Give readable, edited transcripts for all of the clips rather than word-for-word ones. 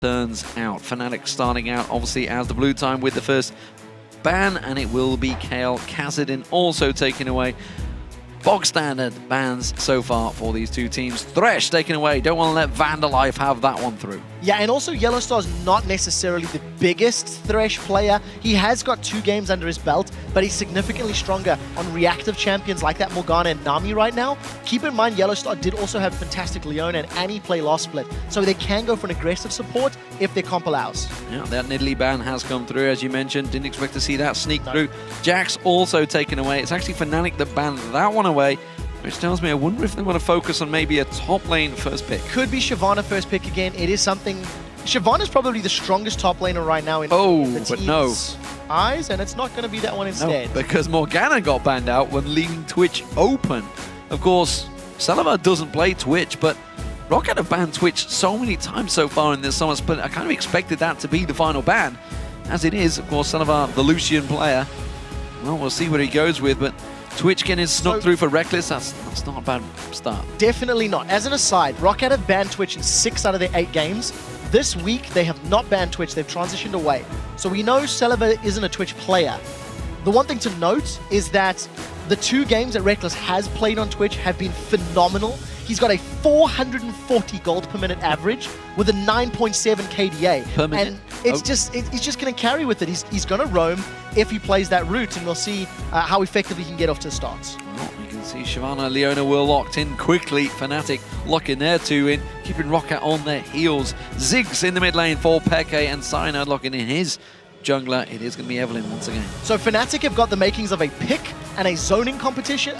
turns out. FNATIC starting out, obviously, as the blue time with the first ban, and it will be Kale Cedeno also taken away. Bog standard bans so far for these two teams. Thresh taken away. Don't want to let VandeR have that one through. Yeah, and also YellOwStaR's not necessarily the biggest Thresh player. He has got 2 games under his belt, but he's significantly stronger on reactive champions like that Morgana and Nami right now. Keep in mind, YellOwStaR did also have fantastic Leona and Annie play last split, so they can go for an aggressive support if their comp allows. Yeah, that Nidalee ban has come through, as you mentioned. Didn't expect to see that sneak through. Jax also taken away. It's actually FNATIC that banned that one away, which tells me I wonder if they want to focus on maybe a top lane first pick. Could be Shyvana first pick again. It is something... Shyvana's probably the strongest top laner right now in the team's eyes, and it's not going to be that one instead. No, because Morgana got banned out when leaving Twitch open. Of course, Celaver doesn't play Twitch, but Roccat have banned Twitch so many times so far in this summer split. I kind of expected that to be the final ban. As it is, of course, Celaver, the Lucian player. Well, we'll see what he goes with, but Twitch getting snuck through for Rekkles, that's not a bad start. Definitely not. As an aside, Roccat have banned Twitch in 6 out of their 8 games. This week, they have not banned Twitch. They've transitioned away. So we know Celaver isn't a Twitch player. The one thing to note is that the 2 games that Rekkles has played on Twitch have been phenomenal. He's got a 440 gold per minute average with a 9.7 KDA. Per minute? And it's he's just going to carry with it. He's going to roam if he plays that route, and we'll see how effectively he can get off to the starts. Well, you can see Shyvana, Leona were locked in quickly. FNATIC locking their 2 in, keeping Roccat on their heels. Ziggs in the mid lane for Peke, and Cyanide locking in his jungler. It is going to be Evelynn once again. So FNATIC have got the makings of a pick and a zoning composition.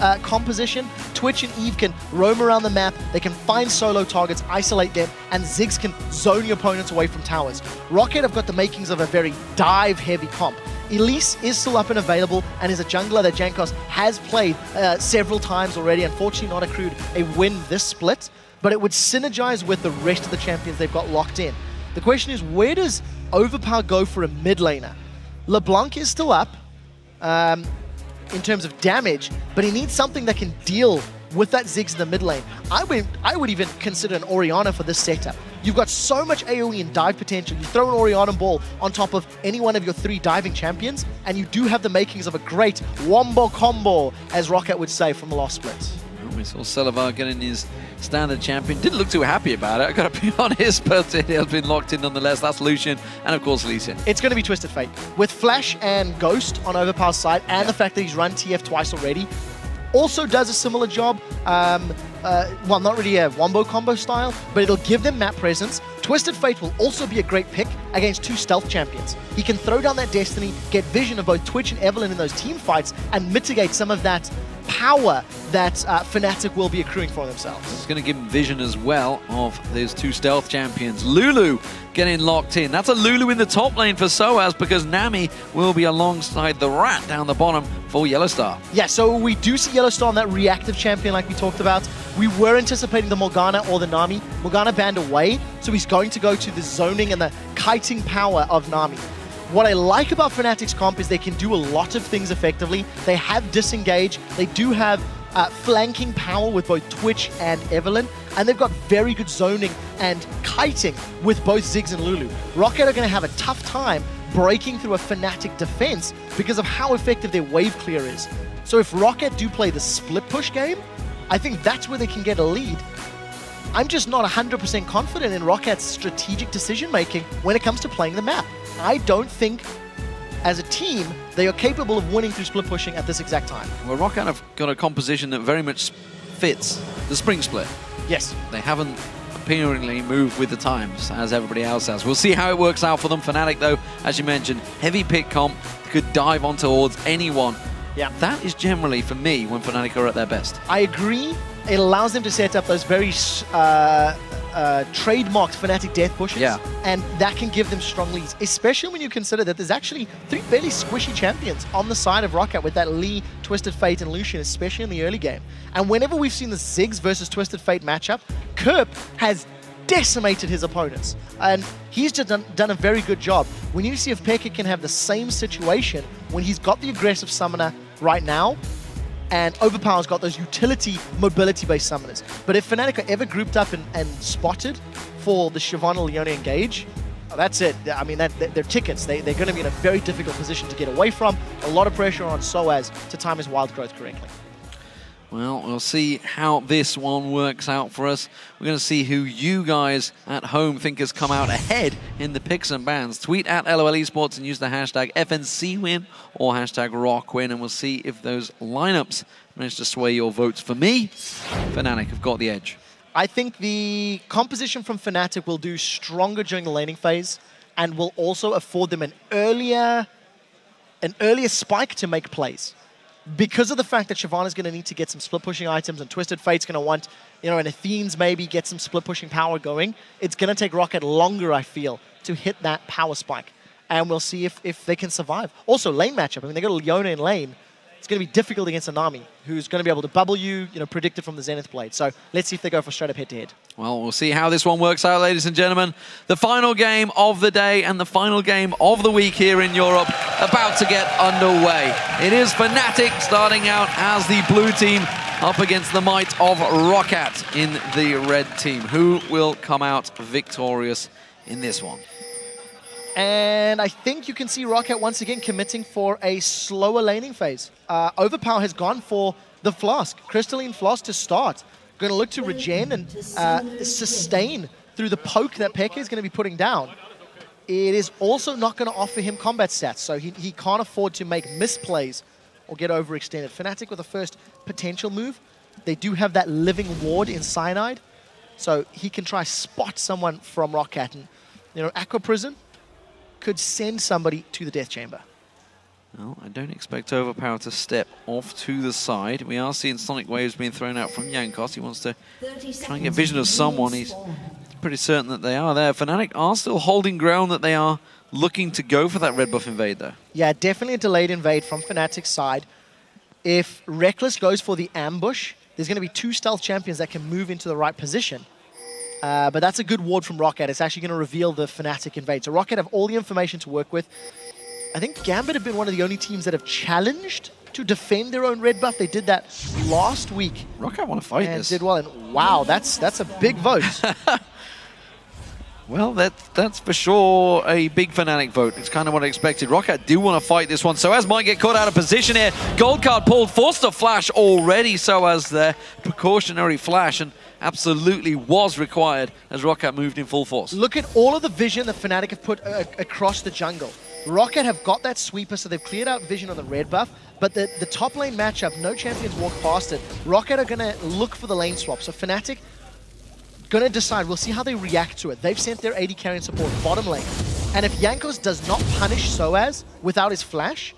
Twitch and Eve can roam around the map, they can find solo targets, isolate them, and Ziggs can zone your opponents away from towers. Roccat have got the makings of a very dive-heavy comp. Elise is still up and available and is a jungler that Jankos has played several times already. Unfortunately not accrued a win this split, but it would synergize with the rest of the champions they've got locked in. The question is, where does Overpow go for a mid laner? LeBlanc is still up in terms of damage, but he needs something that can deal with that Ziggs in the mid lane. I would even consider an Orianna for this setup. You've got so much AoE and dive potential. You throw an Orianna ball on top of any one of your 3 diving champions, and you do have the makings of a great wombo combo, as Roccat would say from the last split. We saw Celaver getting his standard champion. Didn't look too happy about it, I gotta be honest, but it has been locked in nonetheless. That's Lucian, and of course Lucian. It's going to be Twisted Fate. With Flash and Ghost on Overpow's side, and the fact that he's run TF twice already, also does a similar job. Well, not really a wombo combo style, but it'll give them map presence. Twisted Fate will also be a great pick against 2 stealth champions. He can throw down that Destiny, get vision of both Twitch and Evelynn in those team fights, and mitigate some of that power that FNATIC will be accruing for themselves. It's going to give him vision as well of those 2 stealth champions. Lulu getting locked in. That's a Lulu in the top lane for sOAZ, because Nami will be alongside the Rat down the bottom for YellOwStaR. Yeah, so we do see YellOwStaR on that reactive champion like we talked about. We were anticipating the Morgana or the Nami. Morgana banned away, so he's going to go to the zoning and the kiting power of Nami. What I like about FNATIC's comp is they can do a lot of things effectively. They have disengage, they do have flanking power with both Twitch and Evelynn, and they've got very good zoning and kiting with both Ziggs and Lulu. Roccat are going to have a tough time breaking through a FNATIC defense because of how effective their wave clear is. So if Roccat do play the split push game, I think that's where they can get a lead. I'm just not 100% confident in Rockat's strategic decision-making when it comes to playing the map. I don't think, as a team, they are capable of winning through split pushing at this exact time. Well, Roccat have got a composition that very much fits the spring split. Yes. They haven't appearingly moved with the times, as everybody else has. We'll see how it works out for them. FNATIC, though, as you mentioned, heavy pick comp, could dive on towards anyone. Yeah. That is generally, for me, when FNATIC are at their best. I agree. It allows them to set up those very trademarked FNATIC death pushes, and that can give them strong leads, especially when you consider that there's actually 3 fairly squishy champions on the side of Roccat with that Lee, Twisted Fate, and Lucian, especially in the early game. And whenever we've seen the Ziggs versus Twisted Fate matchup, Kerp has decimated his opponents, and he's just done a very good job. We need to see if Peke can have the same situation when he's got the aggressive summoner right now, and Overpow's got those utility, mobility-based summoners. But if FNATIC are ever grouped up and spotted for the Shyvana Leona engage, Oh, that's it. I mean, they're tickets. They're going to be in a very difficult position to get away from. A lot of pressure on sOAZ to time his wild growth correctly. Well, we'll see how this one works out for us. We're going to see who you guys at home think has come out ahead in the picks and bans. Tweet at LOL Esports and use the hashtag FNCWin or hashtag ROCWin, and we'll see if those lineups manage to sway your votes. For me, FNATIC have got the edge. I think the composition from FNATIC will do stronger during the laning phase and will also afford them an earlier spike to make plays. Because of the fact that Shyvana's going to need to get some split-pushing items and Twisted Fate's going to want, you know, and Athene's maybe get some split-pushing power going, it's going to take Roccat longer, I feel, to hit that power spike. And we'll see if they can survive. Also, lane matchup. I mean, they got a Leona in lane. It's going to be difficult against a Nami, who's going to be able to bubble you, predicted from the Zenith Blade. So let's see if they go for straight-up head-to-head. Well, we'll see how this one works out, ladies and gentlemen. The final game of the day and the final game of the week here in Europe about to get underway. It is FNATIC starting out as the blue team up against the might of Roccat in the red team. Who will come out victorious in this one? And I think you can see Roccat once again committing for a slower laning phase. Overpow has gone for the Flask, Crystalline Flask to start. Going to look to regen and sustain through the poke that xPeke is going to be putting down. It is also not going to offer him combat stats, so he can't afford to make misplays or get overextended. FNATIC with the first potential move. They do have that living ward in Cyanide, so he can try spot someone from Roccat. And, Aqua Prison could send somebody to the death chamber. Well, I don't expect Overpow to step off to the side. We are seeing Sonic Waves being thrown out from Jankos. He wants to try and get vision of someone. He's pretty certain that they are there. FNATIC are still holding ground, that they are looking to go for that red buff invade, though. Yeah, definitely a delayed invade from FNATIC's side. If Rekkles goes for the ambush, there's going to be two stealth champions that can move into the right position. But that's a good ward from Roccat. It's actually going to reveal the FNATIC invade. So Roccat have all the information to work with. I think Gambit have been one of the only teams that have challenged to defend their own red buff. They did that last week. Roccat want to fight this. Did well. And wow, that's a big vote. Well, that's for sure a big FNATIC vote. It's kind of what I expected. Roccat do want to fight this one. sOAZ might get caught out of position here. Gold card pulled, forced to flash already. sOAZ there, precautionary flash, and absolutely was required as Roccat moved in full force. Look at all of the vision that FNATIC have put across the jungle. Roccat have got that sweeper, so they've cleared out vision on the red buff, but the top lane matchup, no champions walk past it. Roccat are going to look for the lane swap, so FNATIC going to decide. We'll see how they react to it. They've sent their AD carry and support bottom lane, and if Jankos does not punish sOAZ without his flash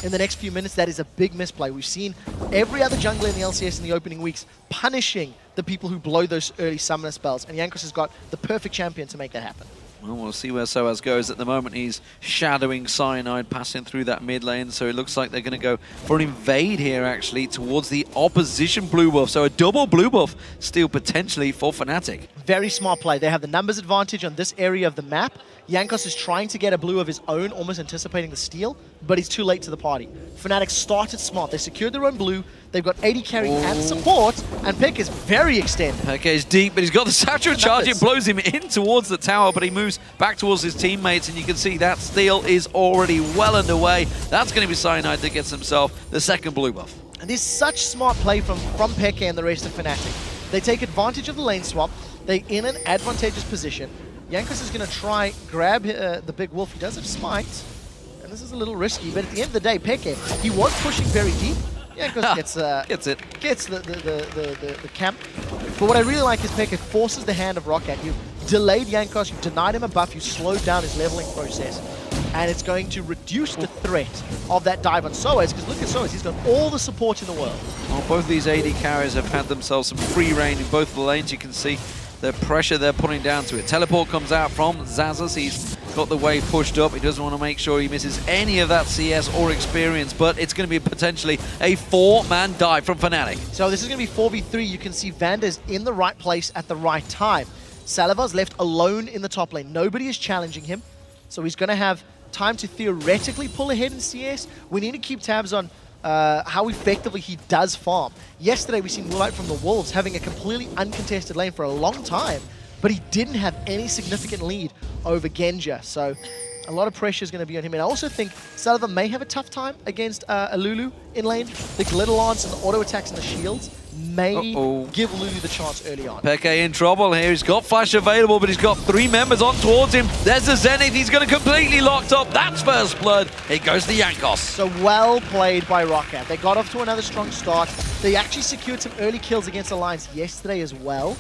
in the next few minutes, that is a big misplay. We've seen every other jungler in the LCS in the opening weeks punishing the people who blow those early summoner spells, and Jankos has got the perfect champion to make that happen. Well, we'll see where sOAZ goes. At the moment, he's shadowing Cyanide, passing through that mid lane, so it looks like they're going to go for an invade here, actually, towards the opposition blue buff. So a double blue buff still potentially for FNATIC. Very smart play. They have the numbers advantage on this area of the map. Jankos is trying to get a blue of his own, almost anticipating the steal, but he's too late to the party. FNATIC started smart. They secured their own blue. They've got AD carry and support, and xPeke is very extended. xPeke is deep, but he's got the satchel charge. It blows him in towards the tower, but he moves back towards his teammates, and you can see that steal is already well underway. That's going to be Cyanide that gets himself the second blue buff. And there's such smart play from xPeke and the rest of FNATIC. They take advantage of the lane swap. They're in an advantageous position. Jankos is going to try grab the big wolf. He does have smite, and this is a little risky, but at the end of the day, xPeke, he was pushing very deep. Jankos gets the camp. But what I really like is xPeke forces the hand of Roccat. You've delayed Jankos, you've denied him a buff, you've slowed down his leveling process. And it's going to reduce the threat of that dive on sOAZ, because look at sOAZ, he's got all the support in the world. Well, both these AD carriers have had themselves some free reign in both the lanes. You can see the pressure they're putting down to it. Teleport comes out from xAZAS. He's got the wave pushed up. He doesn't want to make sure he misses any of that CS or experience, but it's going to be potentially a 4-man dive from FNATIC. So this is going to be 4v3. You can see VandeR's in the right place at the right time. Celaver's left alone in the top lane. Nobody is challenging him, so he's going to have time to theoretically pull ahead in CS. We need to keep tabs on how effectively he does farm. Yesterday we seen Moonlight from the Wolves having a completely uncontested lane for a long time, but he didn't have any significant lead over Genja. So a lot of pressure is going to be on him. And I also think Celaver may have a tough time against a Lulu in lane. The glitter lance and the auto attacks and the shields may give Lulu the chance early on. xPeke in trouble here. He's got flash available, but he's got 3 members on towards him. There's the Zenith. He's going to completely locked up. That's first blood. It goes to Jankos. So well played by Roccat. They got off to another strong start. They actually secured some early kills against Alliance yesterday as well.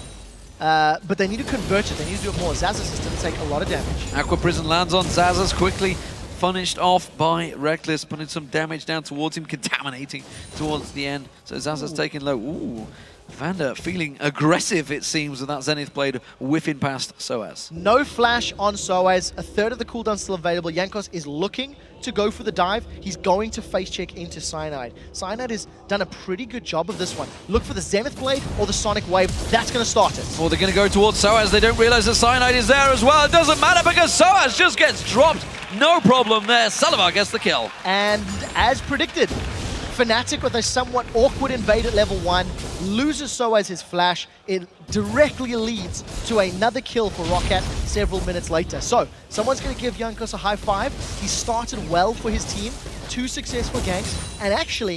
But they need to convert it. They need to do it more. xAZ is going to take a lot of damage. Aqua Prison lands on xAZ quickly. Finished off by Rekkles, putting some damage down towards him, contaminating towards the end. So xAZ's taking low. Ooh, VandeR feeling aggressive, it seems, with that Zenith blade whiffing past sOAZ. No flash on sOAZ. A third of the cooldown still available. Jankos is looking to go for the dive. He's going to face check into Cyanide. Cyanide has done a pretty good job of this one. Look for the Zenith blade or the Sonic Wave. That's going to start it. Or they're going to go towards sOAZ. They don't realize that Cyanide is there as well. It doesn't matter because sOAZ just gets dropped. No problem there. Celaver gets the kill. And as predicted, FNATIC with a somewhat awkward invade at level 1 loses sOAZ his flash. It directly leads to another kill for Roccat several minutes later. So someone's going to give Jankos a high five. He started well for his team, 2 successful ganks, and actually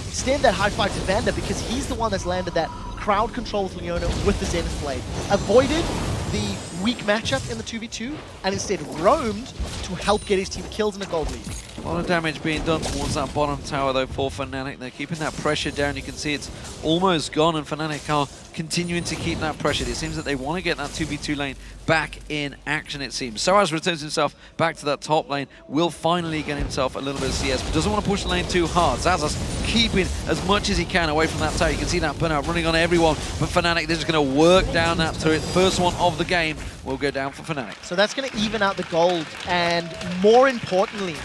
extend that high five to VandeR because he's the one that's landed that crowd control with Leona with the Zenith blade. Avoided the weak matchup in the 2v2 and instead roamed to help get his team kills in a gold lead. A lot of damage being done towards that bottom tower though for FNATIC. They're keeping that pressure down. You can see it's almost gone and FNATIC are continuing to keep that pressure. It seems that they want to get that 2v2 lane back in action, it seems. sOAZ returns himself back to that top lane, will finally get himself a little bit of CS, but doesn't want to push the lane too hard. xAZ's keeping as much as he can away from that tower. You can see that burnout running on everyone, but FNATIC, they're just going to work down that turret. First one of the game will go down for FNATIC. So that's going to even out the gold and, more importantly,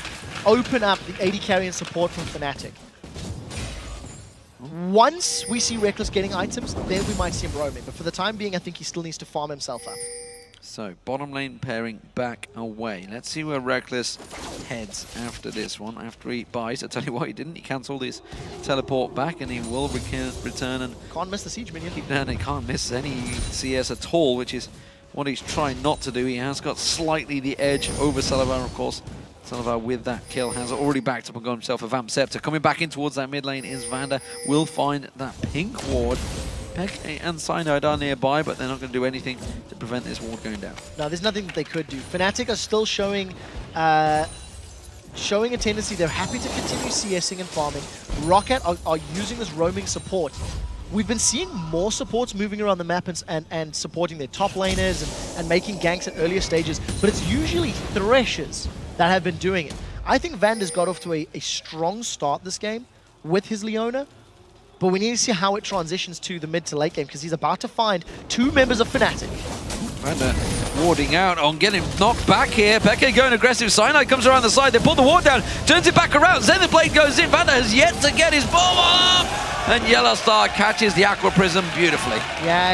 open up the AD carry and support from FNATIC. Once we see Rekkles getting items, then we might see him roaming. But for the time being, I think he still needs to farm himself up. So, bottom lane pairing back away. Let's see where Rekkles heads after this one, after he buys. I tell you what, he didn't. He cancelled his teleport back, and he will return and... Can't miss the siege minion. And he can't miss any CS at all, which is what he's trying not to do. He has got slightly the edge over Celaver, of course. Celaver with that kill has already backed up and got himself a Vamp Scepter. Coming back in towards that mid lane is VandeR. Will find that pink ward. xPeke and Cyanide are nearby, but they're not going to do anything to prevent this ward going down. No, there's nothing that they could do. FNATIC are still showing a tendency. They're happy to continue CSing and farming. Roccat are using this roaming support. We've been seeing more supports moving around the map and supporting their top laners and making ganks at earlier stages, but it's usually Threshers that have been doing it. I think VandeR's got off to a strong start this game with his Leona, but we need to see how it transitions to the mid to late game because he's about to find 2 members of FNATIC. VandeR warding out on getting knocked back here. xPeke going aggressive. Cyanide comes around the side. They pull the ward down, turns it back around. Zenith blade goes in. VandeR has yet to get his bomb off. And YellOwStaR catches the Aqua Prism beautifully. Yeah,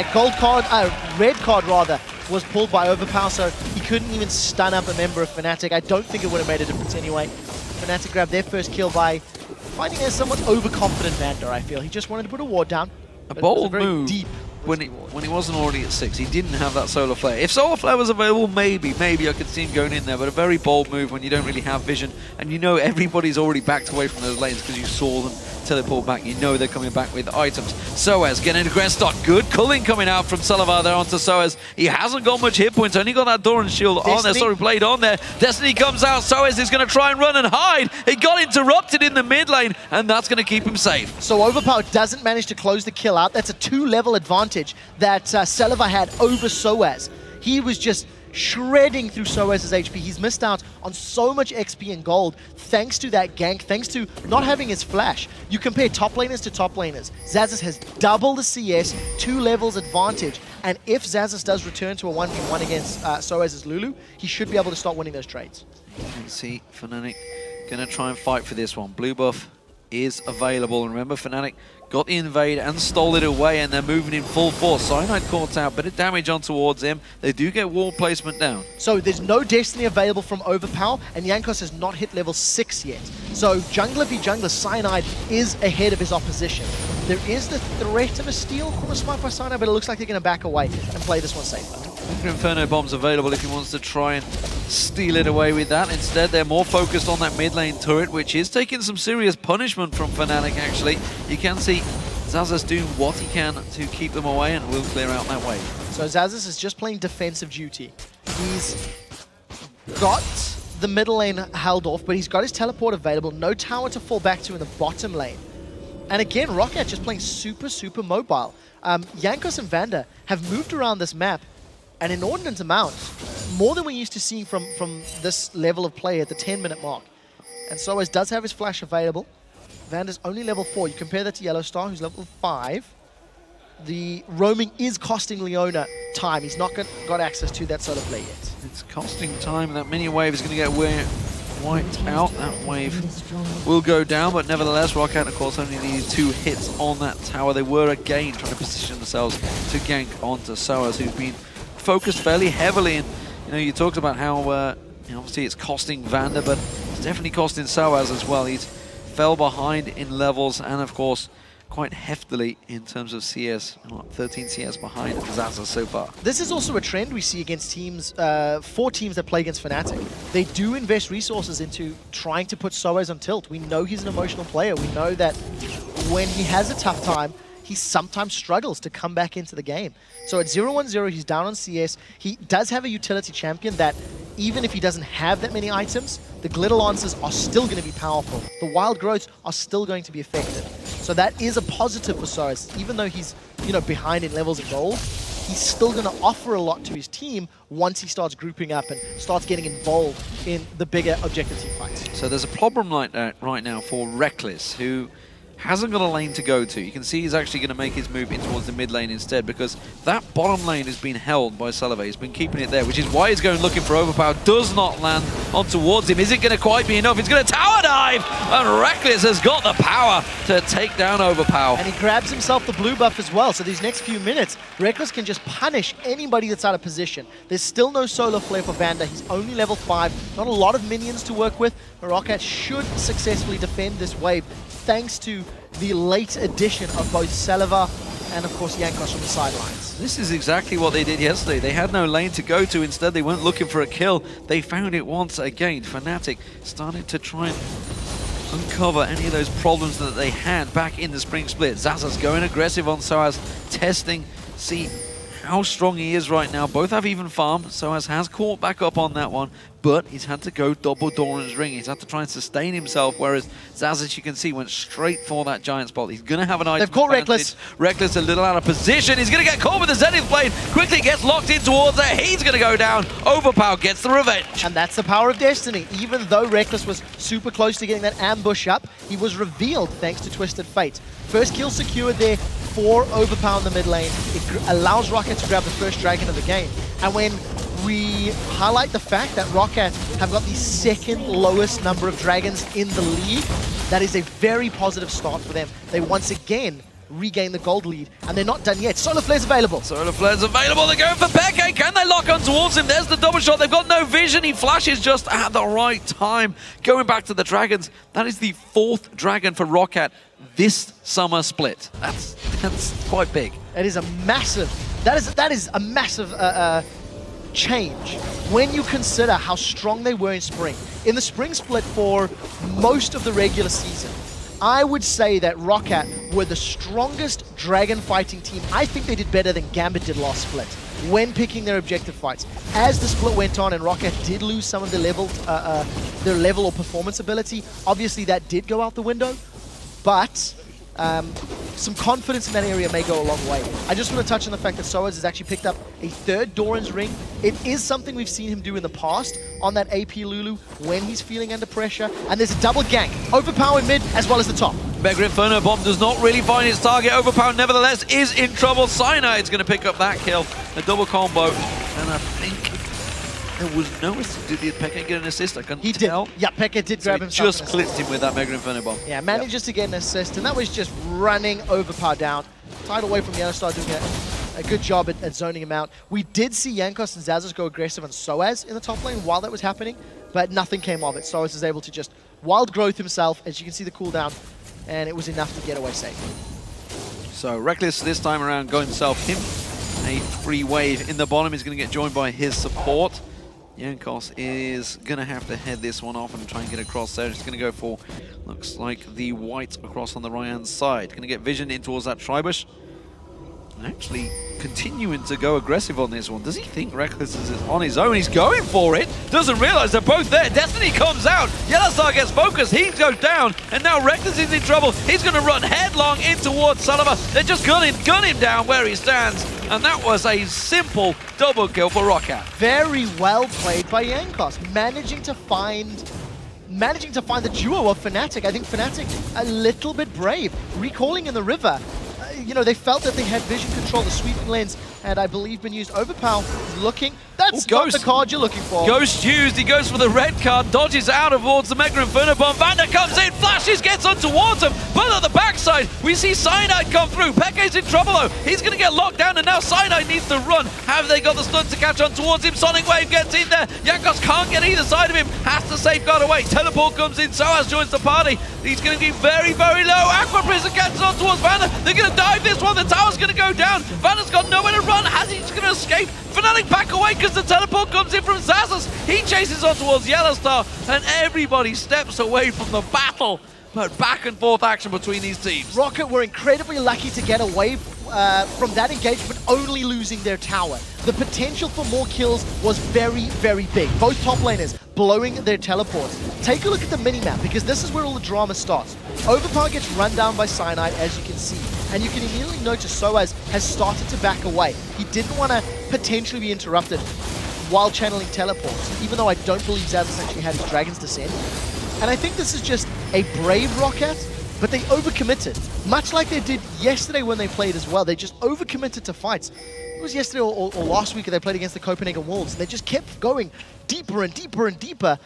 red card rather, was pulled by Overpow, so he couldn't even stun up a member of FNATIC. I don't think it would have made a difference anyway. FNATIC grabbed their first kill by finding a somewhat overconfident VandeR, I feel. He just wanted to put a ward down. A bold move. Deep when he wasn't already at 6. He didn't have that Solar Flare. If Solar Flare was available, maybe I could see him going in there, but a very bold move when you don't really have vision and you know everybody's already backed away from those lanes because you saw them teleport back. You know they're coming back with items. sOAZ getting into Grand Stock. Good culling coming out from Celaver there onto sOAZ. He hasn't got much hit points. Only got that Doran shield on there. Sorry, blade on there. Destiny comes out. sOAZ is going to try and run and hide. He got interrupted in the mid lane, and that's going to keep him safe. So Overpow doesn't manage to close the kill out. That's a 2-level advantage that Celaver had over sOAZ. He was just shredding through sOAZ's HP. He's missed out on so much XP and gold thanks to that gank, thanks to not having his flash. You compare top laners to top laners. xAZ has double the CS, 2 levels advantage, and if xAZ does return to a 1v1 against sOAZ's Lulu, he should be able to start winning those trades. You can see FNATIC going to try and fight for this one. Blue buff is available. And remember, FNATIC got the invade and stole it away, and they're moving in full force. Cyanide caught out, bit of damage on towards him. They do get wall placement down. So there's no Destiny available from Overpow, and Jankos has not hit level 6 yet. So jungler v jungler, Cyanide is ahead of his opposition. There is the threat of a steal from a smite by Cyanide, but it looks like they're going to back away and play this one safer. Inferno bombs available if he wants to try and steal it away with that. Instead, they're more focused on that mid lane turret, which is taking some serious punishment from FNATIC, actually. You can see xOAZ doing what he can to keep them away and will clear out that wave. So xOAZ is just playing defensive duty. He's got the middle lane held off, but he's got his teleport available. No tower to fall back to in the bottom lane. And again, Roccat just playing super, super mobile. Jankos and VandeR have moved around this map an inordinate amount, more than we're used to seeing from this level of play at the 10-minute mark. And sOAZ does have his flash available. VandeR's only level 4. You compare that to YellOwStaR, who's level 5. The roaming is costing Leona time. He's not got access to that solo play yet. It's costing time. That mini wave is going to get wiped out. That wave will go down, but nevertheless, Roccat, of course, only needed 2 hits on that tower. They were again trying to position themselves to gank onto sOAZ, who's been focused fairly heavily. And you talked about how obviously it's costing VandeR, but it's definitely costing sOAZ as well. He's fell behind in levels, and of course quite heftily in terms of CS, 13 CS behind xOAZ so far. This is also a trend we see against teams, 4 teams that play against FNATIC. They do invest resources into trying to put sOAZ on tilt. We know he's an emotional player. We know that when he has a tough time, he sometimes struggles to come back into the game. So at 0-1-0, he's down on CS. He does have a utility champion that, even if he doesn't have that many items, the glitter lancers are still going to be powerful. The wild growths are still going to be effective. So that is a positive for sOAZ. Even though he's behind in levels of gold, he's still going to offer a lot to his team once he starts grouping up and starts getting involved in the bigger objective team fights. So there's a problem like that right now for Rekkles, who hasn't got a lane to go to. You can see he's actually going to make his move in towards the mid lane instead, because that bottom lane has been held by Celaver. He's been keeping it there, which is why he's going looking for Overpow. Does not land on towards him. Is it going to quite be enough? He's going to tower dive, and Rekkles has got the power to take down Overpow. And he grabs himself the blue buff as well, so these next few minutes, Rekkles can just punish anybody that's out of position. There's still no solar flare for VandeR. He's only level 5. Not a lot of minions to work with. Roccat should successfully defend this wave, thanks to the late addition of both Celaver and, of course, Jankos from the sidelines. This is exactly what they did yesterday. They had no lane to go to. Instead, they weren't looking for a kill. They found it once again. FNATIC started to try and uncover any of those problems that they had back in the spring split. xOAZ's going aggressive on sOAZ, testing, see how strong he is right now. Both have even farm. sOAZ has caught back up on that one, but he's had to go double Doran's ring. He's had to try and sustain himself, whereas xOAZ, as you can see, went straight for that giant spot. He's going to have an item. They've caught Rekkles. Rekkles a little out of position. He's going to get caught with the Zenith Blade. Quickly gets locked in towards there. He's going to go down. Overpow gets the revenge. And that's the power of destiny. Even though Rekkles was super close to getting that ambush up, he was revealed thanks to Twisted Fate. First kill secured there for Overpow in the mid lane. It allows Roccat to grab the first dragon of the game. And when we highlight the fact that Roccat have got the second lowest number of dragons in the league, that is a very positive start for them. They once again regain the gold lead, and they're not done yet. Solar Flare's available. Solar Flare's available. They're going for xPeke. Can they lock on towards him? There's the double shot. They've got no vision. He flashes just at the right time. Going back to the dragons. That is the 4th dragon for Roccat this summer split. That's quite big. It is a massive. That is a massive change when you consider how strong they were in spring. In the spring split for most of the regular season, I would say that Roccat were the strongest dragon fighting team. I think they did better than Gambit did last split when picking their objective fights. As the split went on and Roccat did lose some of their level or performance ability, obviously that did go out the window, but some confidence in that area may go a long way. I just want to touch on the fact that sOAZ has actually picked up a 3rd Doran's ring. It is something we've seen him do in the past on that AP Lulu when he's feeling under pressure. And there's a double gank. Overpow in mid as well as the top. Mega Inferno Bomb does not really find its target. Overpow, nevertheless, is in trouble. Cyanide's going to pick up that kill. A double combo. And I think there was no assist. Did xPeke get an assist? I couldn't tell. Did. Yeah, xPeke did grab himself. Just clipped him with that Mega Inferno Bomb. Yeah, manages to get an assist, and that was just running Overpow down. Tied away from YellOwStaR, doing a good job at zoning him out. We did see Jankos and xOAZ go aggressive on sOAZ in the top lane while that was happening, but nothing came of it. sOAZ is able to just wild growth himself, as you can see the cooldown, and it was enough to get away safe. So Rekkles this time around going himself. Him a free wave. In the bottom, he's going to get joined by his support. Jankos is going to have to head this one off and try and get across there. He's going to go for, looks like, the white across on the right-hand side. Going to get vision in towards that Tribush. Actually continuing to go aggressive on this one. Does he think Rekkles is on his own? He's going for it. Doesn't realize they're both there. Destiny comes out. YellOwStaR gets focused. He goes down. And now Rekkles is in trouble. He's going to run headlong in towards Celaver. They just gun him down where he stands. And that was a simple double kill for Roccat. Very well played by Jankos, managing to find the duo of FNATIC. I think FNATIC a little bit brave, recalling in the river. You know, they felt that they had vision control, the sweeping lens, and I believe been used. Overpow is looking. That's not the card you're looking for. Ghost used. He goes for the red card, dodges out towards the Mega Inferno Bomb. VandeR comes in, flashes, gets on towards him. But on the backside, we see Cyanide come through. Peke's in trouble though. He's going to get locked down, and now Cyanide needs to run. Have they got the stun to catch on towards him? Sonic Wave gets in there. Jankos can't get either side of him. Has to safeguard away. Teleport comes in. sOAZ joins the party. He's going to be very, very low. Aqua Prison catches on towards VandeR. They're going to dive this one. The tower's going to go down. VandeR's got nowhere to run. Has he just going to escape? FNATIC back away because the teleport comes in from sOAZ. He chases on towards YellOwStaR, and everybody steps away from the battle. But back and forth action between these teams. Roccat were incredibly lucky to get away from that engagement, only losing their tower. The potential for more kills was very, very big. Both top laners blowing their teleports. Take a look at the minimap, because this is where all the drama starts. Overpow gets run down by Cyanide, as you can see. And you can immediately notice sOAZ has started to back away. He didn't want to potentially be interrupted while channeling teleports, even though I don't believe Zazas actually had his Dragon's Descent. And I think this is just a brave Roccat, but they overcommitted. Much like they did yesterday when they played as well. They just overcommitted to fights. It was yesterday or last week that they played against the Copenhagen Wolves. They just kept going deeper and deeper and deeper,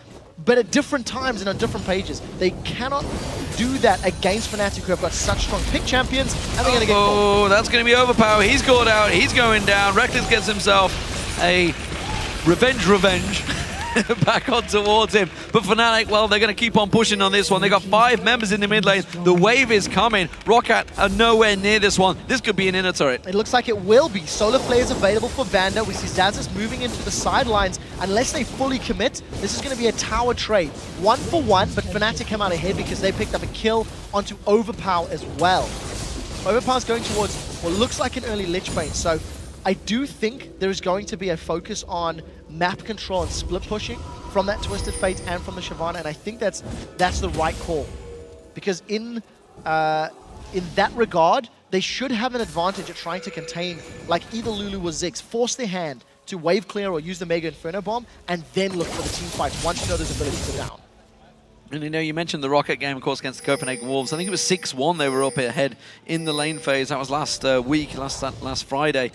but at different times and on different pages. They cannot do that against FNATIC, who have got such strong pick champions, and they're going to get caught. Oh, that's going to be Overpow. He's caught out. He's going down. Rekkles gets himself a revenge. Back on towards him. But FNATIC, well, they're going to keep on pushing on this one. They got 5 members in the mid lane. The wave is coming. Roccat are nowhere near this one. This could be an inner turret. It looks like it will be. Solar Flare is available for VandeR. We see Zazas moving into the sidelines. Unless they fully commit, this is going to be a tower trade. 1 for 1, but FNATIC come out ahead because they picked up a kill onto Overpow as well. Overpow's going towards what looks like an early Lich Bane, so I do think there is going to be a focus on map control and split pushing from that Twisted Fate and from the Shyvana, and I think that's the right call. Because in that regard, they should have an advantage at trying to contain, like either Lulu or Ziggs, force their hand to wave clear or use the Mega Inferno Bomb, and then look for the team fight once you know there's abilities are down. And you know, you mentioned the Roccat game, of course, against the Copenhagen Wolves. I think it was 6-1 they were up ahead in the lane phase. That was last week, last Friday.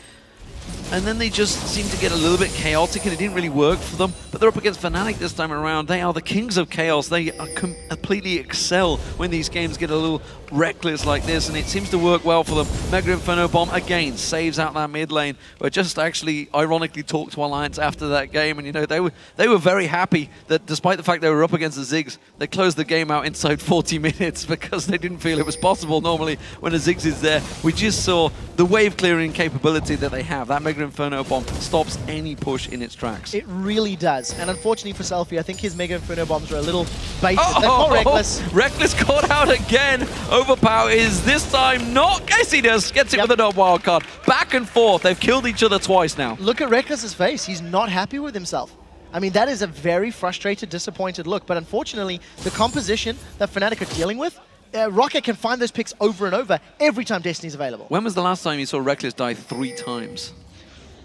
And then they just seemed to get a little bit chaotic, and it didn't really work for them. But they're up against FNATIC this time around. They are the kings of chaos. They are completely excel when these games get a little reckless like this, and it seems to work well for them. Mega Inferno Bomb, again, saves out that mid lane. But just actually, ironically, talked to Alliance after that game, and you know, they were very happy that despite the fact they were up against the Ziggs, they closed the game out inside 40 minutes because they didn't feel it was possible. Normally, when a Ziggs is there, we just saw the wave clearing capability that they have. That Mega Inferno Bomb stops any push in its tracks. It really does. And unfortunately for Selfie, I think his Mega Inferno Bombs are a little baited. They're not Rekkles. Rekkles caught out again. Overpow is this time not. Yes, he does. Gets it with a wild card. Back and forth. They've killed each other twice now. Look at Rekkles' face. He's not happy with himself. I mean, that is a very frustrated, disappointed look. But unfortunately, the composition that FNATIC are dealing with, Roccat can find those picks over and over every time Destiny's available. When was the last time you saw Rekkles die 3 times?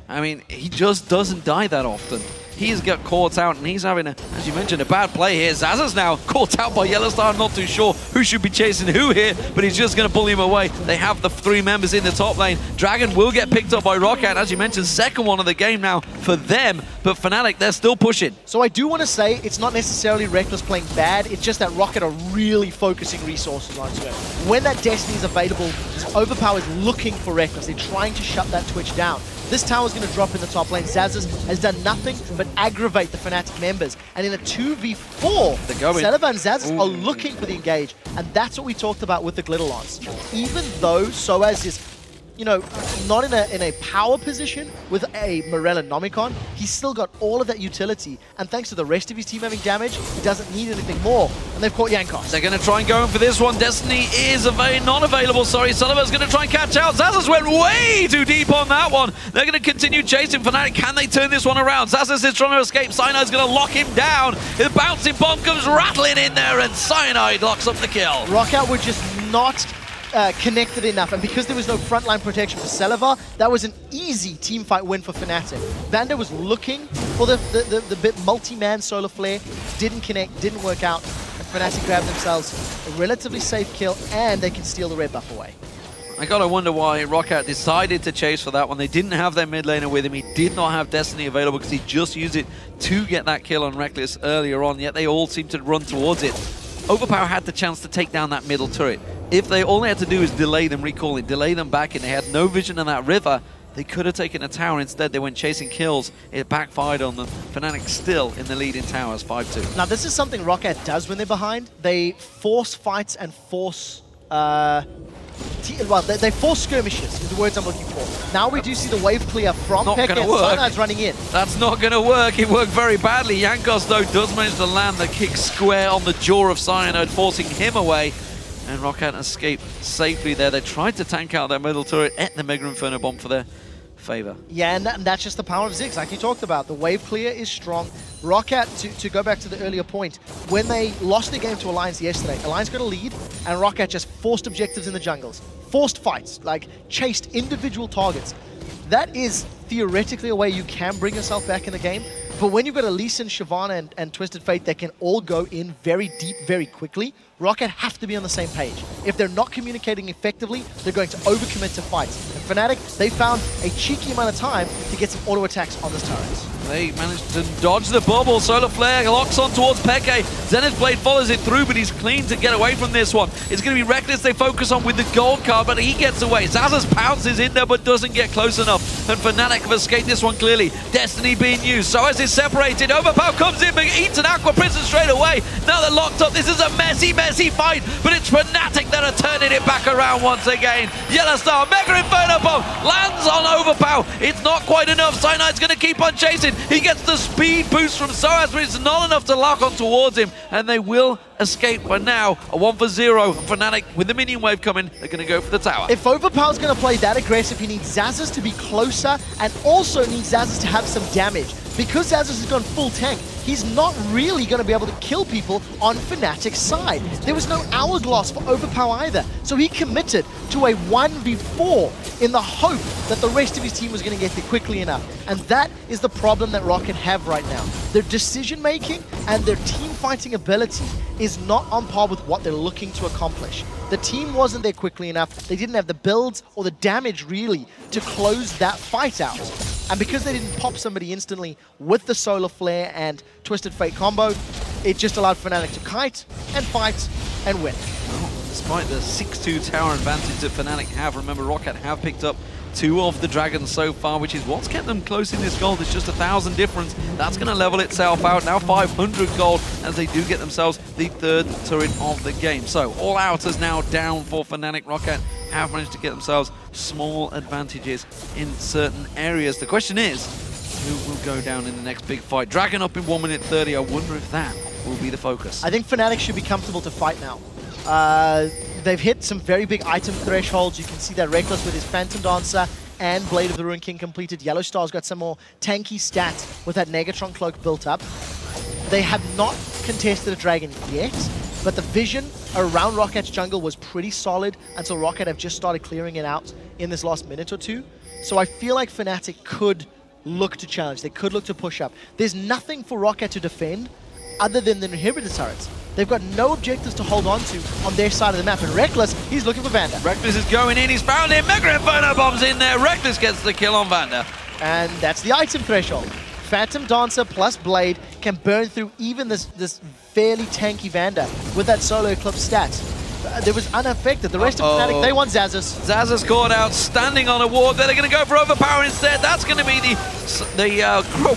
I mean, he just doesn't die that often. He's got caught out, and he's having, as you mentioned, a bad play here. Zazas now caught out by YellOwStaR. I'm not too sure who should be chasing who here, but he's just going to pull him away. They have the 3 members in the top lane. Dragon will get picked up by Roccat. As you mentioned, second one of the game now for them, but FNATIC, they're still pushing. So I do want to say it's not necessarily Rekkles playing bad. It's just that Roccat are really focusing resources onto it. When that Destiny is available, Overpow is looking for Rekkles. They're trying to shut that Twitch down. This tower's going to drop in the top lane. Zazas has done nothing but aggravate the FNATIC members. And in a 2v4, Celaver and Zazas are looking for the engage. And that's what we talked about with the Glitter Lance. Even though sOAZ is you know, not in a power position with a Morella Nomicon, he's still got all of that utility. And thanks to the rest of his team having damage, he doesn't need anything more. And they've caught Jankos. They're going to try and go in for this one. Destiny is not available, sorry. Celaver's going to try and catch out. xOAZ went way too deep on that one. They're going to continue chasing FNATIC. Can they turn this one around? xOAZ is trying to escape. Cyanide's going to lock him down. The bouncing bomb comes rattling in there, and Cyanide locks up the kill. Roccat were just not connected enough, and because there was no frontline protection for Celaver, that was an easy team fight win for FNATIC. VandeR was looking for the bit multi-man solar flare, didn't connect, didn't work out, and FNATIC grabbed themselves a relatively safe kill, and they can steal the red buff away. I gotta wonder why Roccat decided to chase for that one. They didn't have their mid laner with him. He did not have Destiny available because he just used it to get that kill on Rekkles earlier on, yet they all seemed to run towards it. Overpow had the chance to take down that middle turret. If all they had to do is delay them recalling, delay them back, and they had no vision of that river, they could have taken a tower. Instead, they went chasing kills. It backfired on them. FNATIC still in the lead in towers, 5-2. Now, this is something Roccat does when they're behind. They force fights and force... they force skirmishes, is the words I'm looking for. Now we do see the wave clear from FNATIC, and Cyanide's running in. That's not going to work. It worked very badly. Jankos, though, does manage to land the kick square on the jaw of Cyanide, forcing him away. And Roccat escaped safely there. They tried to tank out that middle turret at the Mega Inferno Bomb for their favor. Yeah, and that's just the power of Ziggs, like you talked about. The wave clear is strong. Roccat, to go back to the earlier point, when they lost the game to Alliance yesterday, Alliance got a lead, and Roccat just forced objectives in the jungles. Forced fights, like chased individual targets. That is theoretically a way you can bring yourself back in the game, but when you've got a Lee Sin, Shyvana, and Twisted Fate that can all go in very deep, very quickly, Roccat have to be on the same page. If they're not communicating effectively, they're going to overcommit to fights. And FNATIC, they found a cheeky amount of time to get some auto attacks on this turret. They managed to dodge the bubble. Solar Flare locks on towards xPeke. Zenith's Blade follows it through, but he's clean to get away from this one. It's going to be Rekkles they focus on with the gold card, but he gets away. xOAZ pounces in there, but doesn't get close enough. And FNATIC have escaped this one clearly. Destiny being used. sOAZ is separated. Overpow comes in, but eats an Aqua Prison straight away. Now they're locked up. This is a messy, messy fight, but it's FNATIC that are turning it back around once again. YellOwStaR, Mega Inferno Bomb, lands on Overpow. It's not quite enough. Cyanide's going to keep on chasing. He gets the speed boost from sOAZ, but it's not enough to lock on towards him, and they will escape for now. A 1-for-0. FNATIC, with the minion wave coming, they're going to go for the tower. If Overpow's going to play that aggressive, he needs xOAZ to be closer, and also needs xOAZ to have some damage. Because xOAZ has gone full tank, he's not really going to be able to kill people on FNATIC's side. There was no hourglass for Overpow either, so he committed to a 1v4 in the hope that the rest of his team was going to get there quickly enough. And that is the problem that Roccat have right now. Their decision-making and their team-fighting ability is not on par with what they're looking to accomplish. The team wasn't there quickly enough. They didn't have the builds or the damage, really, to close that fight out. And because they didn't pop somebody instantly with the Solar Flare and Twisted Fate combo, it just allowed FNATIC to kite and fight and win. Despite the 6-2 tower advantage that FNATIC have, remember Roccat have picked up 2 of the dragons so far, which is what's kept them close in this gold. It's just 1,000 difference. That's going to level itself out. Now 500 gold as they do get themselves the 3rd turret of the game. So all out is now down for FNATIC. Roccat have managed to get themselves small advantages in certain areas. The question is, who will go down in the next big fight? Dragon up in 1 minute 30. I wonder if that will be the focus. I think FNATIC should be comfortable to fight now. They've hit some very big item thresholds. You can see that Rekkles with his Phantom Dancer and Blade of the Ruined King completed. YellOwStar's got some more tanky stats with that Negatron Cloak built up. They have not contested a dragon yet, but the vision around Rockat's jungle was pretty solid until Roccat have just started clearing it out in this last minute or two. So I feel like FNATIC could look to challenge. They could look to push up. There's nothing for Roccat to defend other than the inhibitor turrets. They've got no objectives to hold on to on their side of the map. And Rekkles, he's looking for VandeR. Rekkles is going in. He's found him. Mega Inferno Bomb's in there. Rekkles gets the kill on VandeR. And that's the item threshold. Phantom Dancer plus Blade can burn through even this fairly tanky VandeR with that Solo Eclipse stat. There was unaffected. The rest of FNATIC, they want xOAZ. xOAZ caught out, standing on a ward. They're going to go for Overpower instead. That's going to be the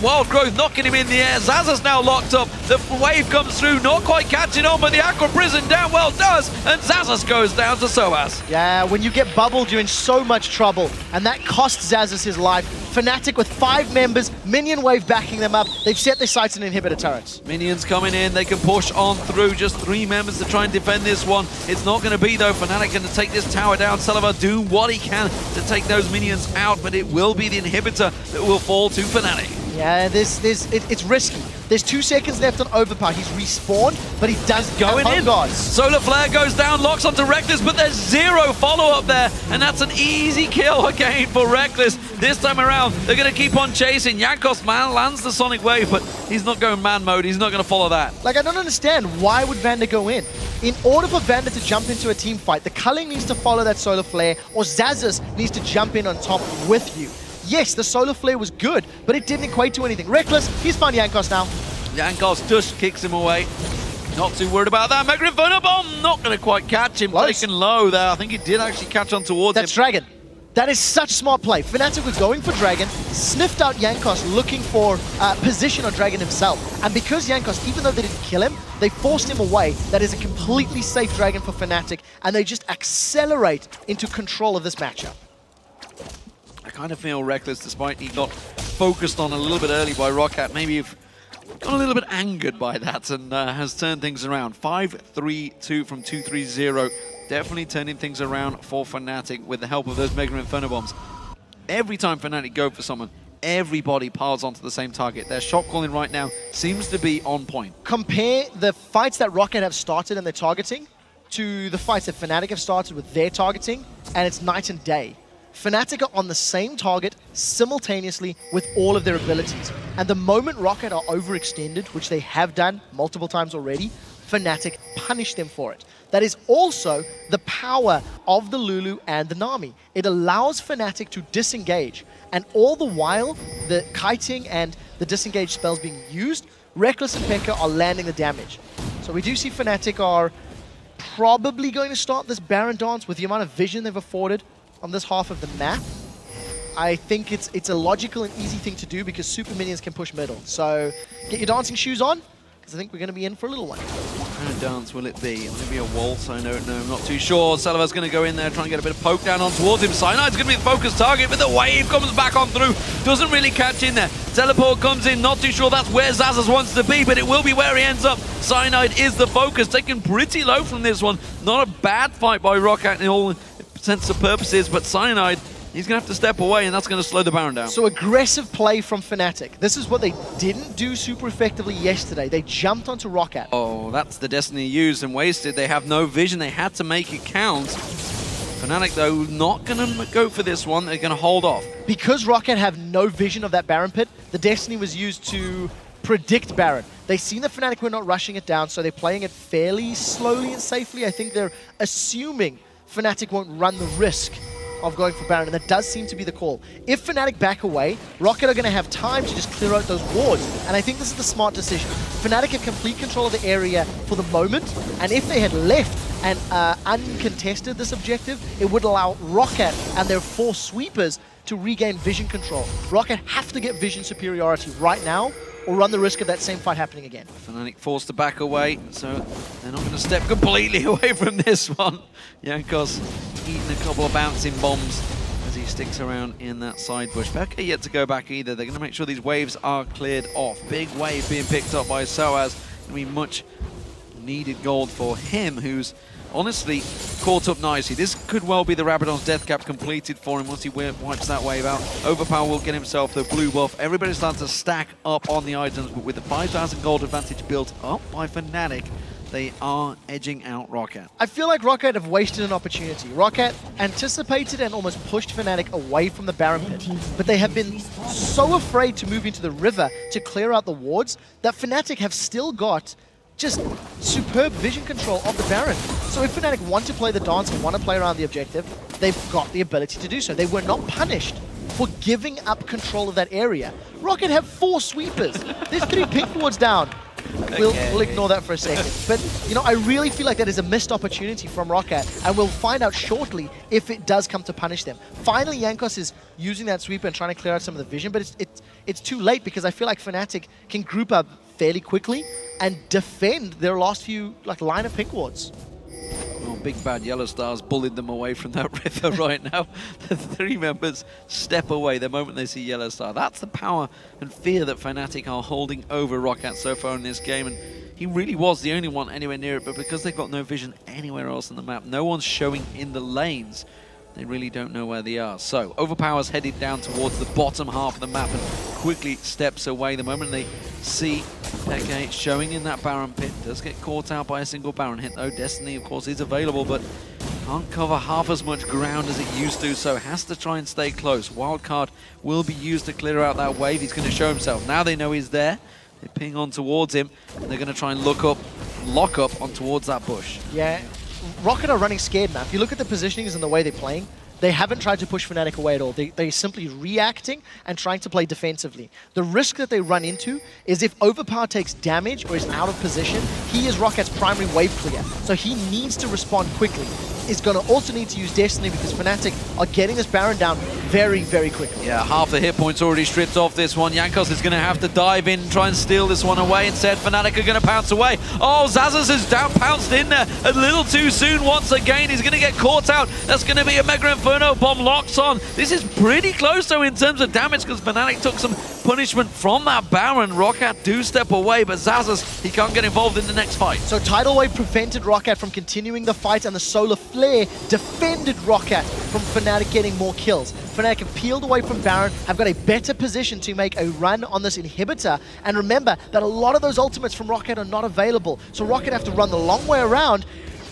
Wild Growth knocking him in the air. xOAZ now locked up. The wave comes through, not quite catching on, but the Aqua Prison down well does, and xOAZ goes down to sOAZ. Yeah, when you get bubbled, you're in so much trouble, and that costs xOAZ his life. FNATIC with 5 members, minion wave backing them up. They've set their sights on inhibitor turrets. Minions coming in, they can push on through. Just 3 members to try and defend this one. It's not going to be though. FNATIC going to take this tower down. Celaver doing what he can to take those minions out, but it will be the inhibitor that will fall to FNATIC. Yeah, it's risky. There's 2 seconds left on Overpow. He's respawned, but he does going in. Guards. Solar Flare goes down, locks onto Rekkles, but there's 0 follow-up there, and that's an easy kill again for Rekkles. This time around, they're going to keep on chasing. Jankos, man, lands the Sonic Wave, but he's not going man mode. He's not going to follow that. Like, I don't understand. Why would VandeR go in? In order for VandeR to jump into a team fight, the culling needs to follow that Solar Flare, or xOAZ needs to jump in on top with you. Yes, the Solar Flare was good, but it didn't equate to anything. Rekkles, he's found Jankos now. Jankos just kicks him away. Not too worried about that. Mega Inferno Bomb, not going to quite catch him. Close. Taken low there. I think he did actually catch on towards him. That's Dragon. That is such smart play. FNATIC was going for Dragon, sniffed out Jankos looking for position on Dragon himself. And because Jankos, even though they didn't kill him, they forced him away. That is a completely safe Dragon for FNATIC, and they just accelerate into control of this matchup. I kind of feel Rekkles, despite he got focused on a little bit early by Roccat, maybe you've got a little bit angered by that and has turned things around. 5-3-2 from 2-3-0. Definitely turning things around for FNATIC with the help of those Mega Inferno Bombs. Every time FNATIC go for someone, everybody piles onto the same target. Their shot calling right now seems to be on point. Compare the fights that Roccat have started and their targeting to the fights that FNATIC have started with their targeting, and it's night and day. FNATIC are on the same target simultaneously with all of their abilities. And the moment Roccat are overextended, which they have done multiple times already, FNATIC punish them for it. That is also the power of the Lulu and the Nami. It allows FNATIC to disengage. And all the while, the kiting and the disengage spells being used, Rekkles and xPeke are landing the damage. So we do see FNATIC are probably going to start this Baron dance with the amount of vision they've afforded on this half of the map. I think it's a logical and easy thing to do because super minions can push middle. So get your dancing shoes on, because I think we're going to be in for a little one. What kind of dance will it be? Will it be a waltz? I don't know. I'm not too sure. Celaver's going to go in there, try and get a bit of poke down on towards him. Cyanide's going to be the focus target, but the wave comes back on through. Doesn't really catch in there. Teleport comes in, not too sure that's where xOAZ wants to be, but it will be where he ends up. Cyanide is the focus, taken pretty low from this one. Not a bad fight by Roccat in all sense of purposes, but Cyanide, he's going to have to step away, and that's going to slow the Baron down. So aggressive play from FNATIC. This is what they didn't do super effectively yesterday. They jumped onto Roccat. Oh, that's the Destiny used and wasted. They have no vision. They had to make it count. FNATIC, though, not going to go for this one. They're going to hold off. Because Roccat have no vision of that Baron pit, the Destiny was used to predict Baron. They've seen that FNATIC were not rushing it down, so they're playing it fairly slowly and safely. I think they're assuming FNATIC won't run the risk of going for Baron, and that does seem to be the call. If FNATIC back away, Roccat are going to have time to just clear out those wards, and I think this is the smart decision. FNATIC have complete control of the area for the moment, and if they had left and uncontested this objective, it would allow Roccat and their 4 sweepers to regain vision control. Roccat have to get vision superiority right now, or run the risk of that same fight happening again. FNATIC forced to back away, so they're not going to step completely away from this one. Jankos eating a couple of bouncing bombs as he sticks around in that side bush. xPeke yet to go back either. They're going to make sure these waves are cleared off. Big wave being picked up by sOAZ. Going to be much needed gold for him, who's honestly caught up nicely. This could well be the Rabadon's death cap completed for him once he wipes that wave out. Overpow will get himself the blue buff. Everybody's starting to stack up on the items, but with the 5,000 gold advantage built up by FNATIC, they are edging out Roccat. I feel like Roccat have wasted an opportunity. Roccat anticipated and almost pushed FNATIC away from the Baron pit, but they have been so afraid to move into the river to clear out the wards that FNATIC have still got just superb vision control of the Baron. So if FNATIC want to play the dance and want to play around the objective, they've got the ability to do so. They were not punished for giving up control of that area. Roccat have 4 sweepers. There's 3 pink wards down. We'll ignore that for a second. But, you know, I really feel like that is a missed opportunity from Roccat, and we'll find out shortly if it does come to punish them. Finally, Jankos is using that sweeper and trying to clear out some of the vision, but it's too late because I feel like FNATIC can group up fairly quickly and defend their last few line of pick wards. Oh, big bad YellOwStaR's bullied them away from that river right now. The 3 members step away the moment they see YellOwStaR. That's the power and fear that FNATIC are holding over Roccat so far in this game. And he really was the only one anywhere near it, but because they've got no vision anywhere else on the map, no one's showing in the lanes, they really don't know where they are. So Overpower's headed down towards the bottom half of the map and quickly steps away the moment they see xPeke showing in that Baron pit. Does get caught out by a single Baron hit though. Destiny, of course, is available, but can't cover half as much ground as it used to, so has to try and stay close. Wildcard will be used to clear out that wave. He's going to show himself. Now they know he's there. They ping on towards him, and they're going to try and lock up on towards that bush. Yeah. Roccat are running scared now. If you look at the positionings and the way they're playing, they haven't tried to push FNATIC away at all. They're simply reacting and trying to play defensively. The risk that they run into is if Overpow takes damage or is out of position, he is Rockat's primary wave clear. So he needs to respond quickly. Is going to also need to use Destiny because FNATIC are getting this Baron down very, very quickly. Yeah, half the hit points already stripped off this one. Jankos is going to have to dive in and try and steal this one away. Instead, FNATIC are going to pounce away. Oh, xOAZ has down pounced in there a little too soon once again. He's going to get caught out. That's going to be a Mega Inferno bomb locked on. This is pretty close, though, in terms of damage because FNATIC took some punishment from that Baron. Roccat do step away, but xOAZ, he can't get involved in the next fight. So Tidal Wave prevented Roccat from continuing the fight, and the Solar Flare defended Roccat from FNATIC getting more kills. FNATIC have peeled away from Baron, have got a better position to make a run on this inhibitor. And remember that a lot of those ultimates from Roccat are not available. So Roccat have to run the long way around.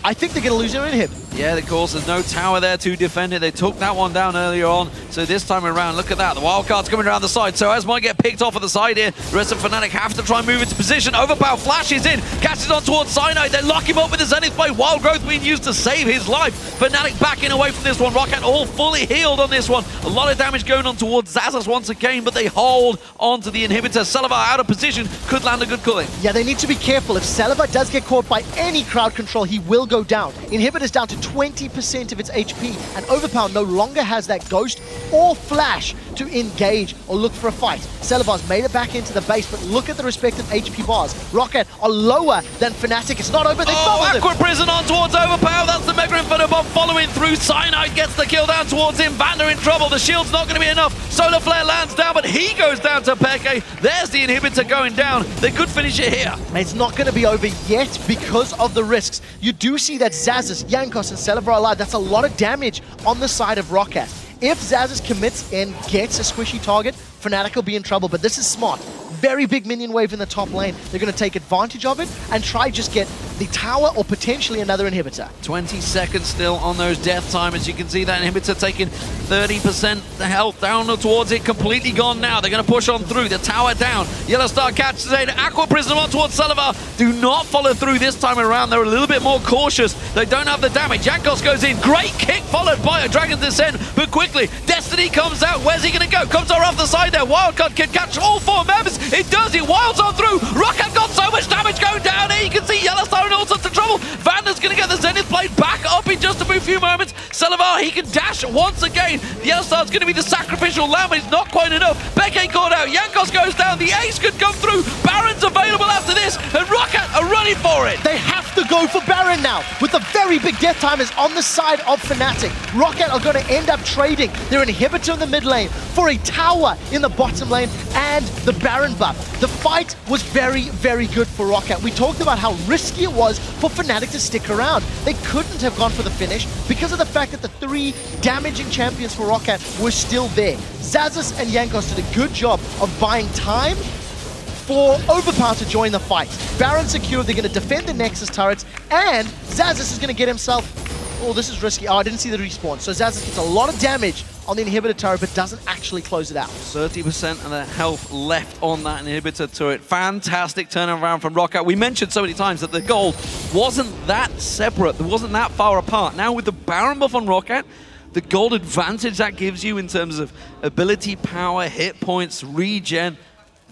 I think they're going to lose their inhib. Yeah, of course, there's no tower there to defend it. They took that one down earlier on, so this time around, look at that. The wildcard's coming around the side, so as might get picked off at the side here. The rest of FNATIC have to try and move into position. Overpow flashes in, catches on towards Cyanide. They lock him up with the Zenith Blade. Wild Growth being used to save his life. FNATIC backing away from this one. Roccat all fully healed on this one. A lot of damage going on towards xOAZ once again, but they hold on to the inhibitor. Celaver out of position, could land a good culling. Yeah, they need to be careful. If Celaver does get caught by any crowd control, he will go down. Inhibitor's down to 20% of its HP, and Overpow no longer has that Ghost or Flash to engage or look for a fight. Celaver's made it back into the base, but look at the respective HP bars. Roccat are lower than FNATIC. It's not over. They fumbled Aqua Prison on towards Overpow. That's the Mega Inferno bomb following through. Cyanide gets the kill down towards him. VandeR in trouble. The shield's not going to be enough. Solar Flare lands down, but he goes down to xPeke. There's the inhibitor going down. They could finish it here. It's not going to be over yet because of the risks. You do see that xOAZ, Jankos, and Celaver are alive. That's a lot of damage on the side of Roccat. If xOAZ commits and gets a squishy target, FNATIC will be in trouble, but this is smart. Very big minion wave in the top lane. They're going to take advantage of it and try just get the tower or potentially another inhibitor. 20 seconds still on those death time. As you can see, that inhibitor taking 30% the health down towards it. Completely gone now. They're going to push on through. The tower down. YellOwStaR catches it. Aqua Prism on towards Celaver. Do not follow through this time around. They're a little bit more cautious. They don't have the damage. Jankos goes in. Great kick followed by a Dragon's Descent. But quickly, Destiny comes out. Where's he going to go? Comes off the side there. Wildcard can catch all 4 members. It does. It wilds on through. Roccat got so much damage going down here. You can see YellOwStaR in all sorts of trouble. VandeR's going to get the Zenith Blade back up in just a few moments. Celaver, he can dash once again. YellOwStar's going to be the sacrificial lamb, but it's not quite enough. xPeke caught out. Jankos goes down. The ace could come through. Baron's available after this, and Roccat are running for it. They have to go for Baron now, with the very big death timers on the side of FNATIC. Roccat are going to end up trading their inhibitor in the mid lane for a tower in the bottom lane and the Baron buff. The fight was very, very good for Roccat. We talked about how risky it was for FNATIC to stick around. They couldn't have gone for the finish because of the fact that the 3 damaging champions for Roccat were still there. xOAZ and Jankos did a good job of buying time for Overpow to join the fight. Baron secured, they're going to defend the Nexus turrets, and xOAZ is going to get himself... Oh, this is risky. Oh, I didn't see the respawn. So xOAZ gets a lot of damage on the inhibitor turret, but doesn't actually close it out. 30% of the health left on that inhibitor turret. Fantastic turnaround from Roccat. We mentioned so many times that the gold wasn't that separate. It wasn't that far apart. Now with the Baron buff on Roccat, the gold advantage that gives you in terms of ability, power, hit points, regen,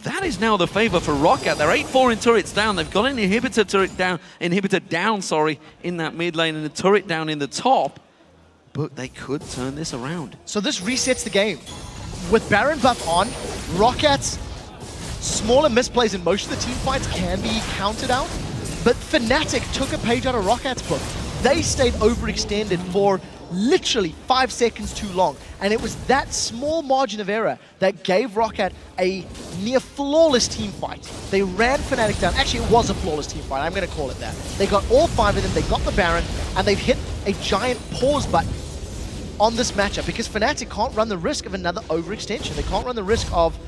that is now the favor for Roccat. They're 8-4 in turrets down. They've got an inhibitor down, sorry, in that mid lane and a turret down in the top. But they could turn this around. So this resets the game. With Baron buff on, Rockat's smaller misplays in most of the team fights can be counted out. But FNATIC took a page out of Rockat's book. They stayed overextended for literally 5 seconds too long. And it was that small margin of error that gave Roccat a near flawless team fight. They ran FNATIC down. Actually, it was a flawless team fight. I'm going to call it that. They got all 5 of them. They got the Baron. And they've hit a giant pause button on this matchup because FNATIC can't run the risk of another overextension. They can't run the risk of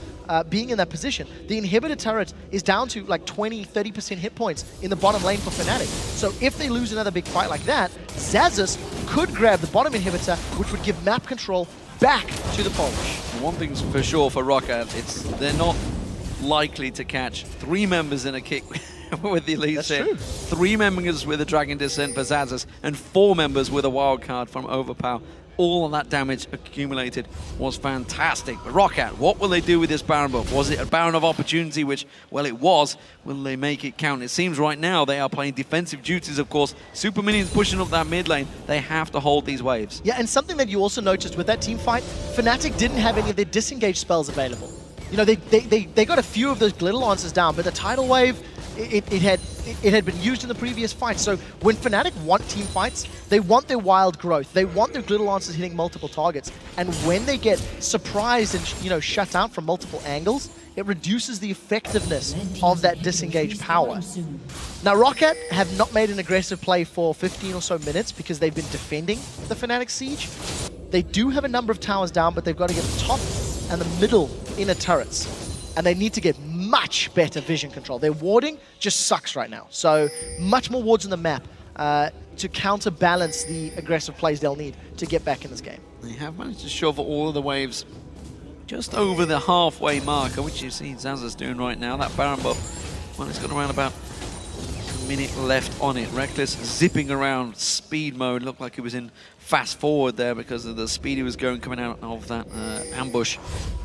being in that position. The inhibitor turret is down to like 20-30% hit points in the bottom lane for FNATIC. So if they lose another big fight like that, xAZ could grab the bottom inhibitor, which would give map control back to the Polish. One thing's for sure for Roccat, they're not likely to catch 3 members in a kick with the Elite. That's here. true. 3 members with a Dragon Descent for xAZ and 4 members with a wild card from Overpow. All of that damage accumulated was fantastic. But Roccat, what will they do with this Baron buff? Was it a Baron of opportunity, which, well, it was. Will they make it count? It seems right now they are playing defensive duties, of course. Super Minions pushing up that mid lane. They have to hold these waves. Yeah, and something that you also noticed with that team fight, FNATIC didn't have any of their disengage spells available. You know, they got a few of those glitter lancers down, but the tidal wave, it had been used in the previous fight. So when FNATIC want team fights, they want their wild growth. They want their glitter lancers hitting multiple targets. And when they get surprised and shut out from multiple angles, it reduces the effectiveness of that disengage power. Now Roccat have not made an aggressive play for 15 or so minutes because they've been defending the FNATIC siege. They do have a number of towers down, but they've got to get the top and the middle inner turrets. And they need to get much better vision control. Their warding just sucks right now. So much more wards on the map to counterbalance the aggressive plays they'll need to get back in this game. They have managed to shove all of the waves just over the halfway marker, which you see xAZ's doing right now. That Baron buff, well, it's got around about a minute left on it. Rekkles zipping around speed mode. Looked like he was in fast forward there because of the speed he was going coming out of that ambush.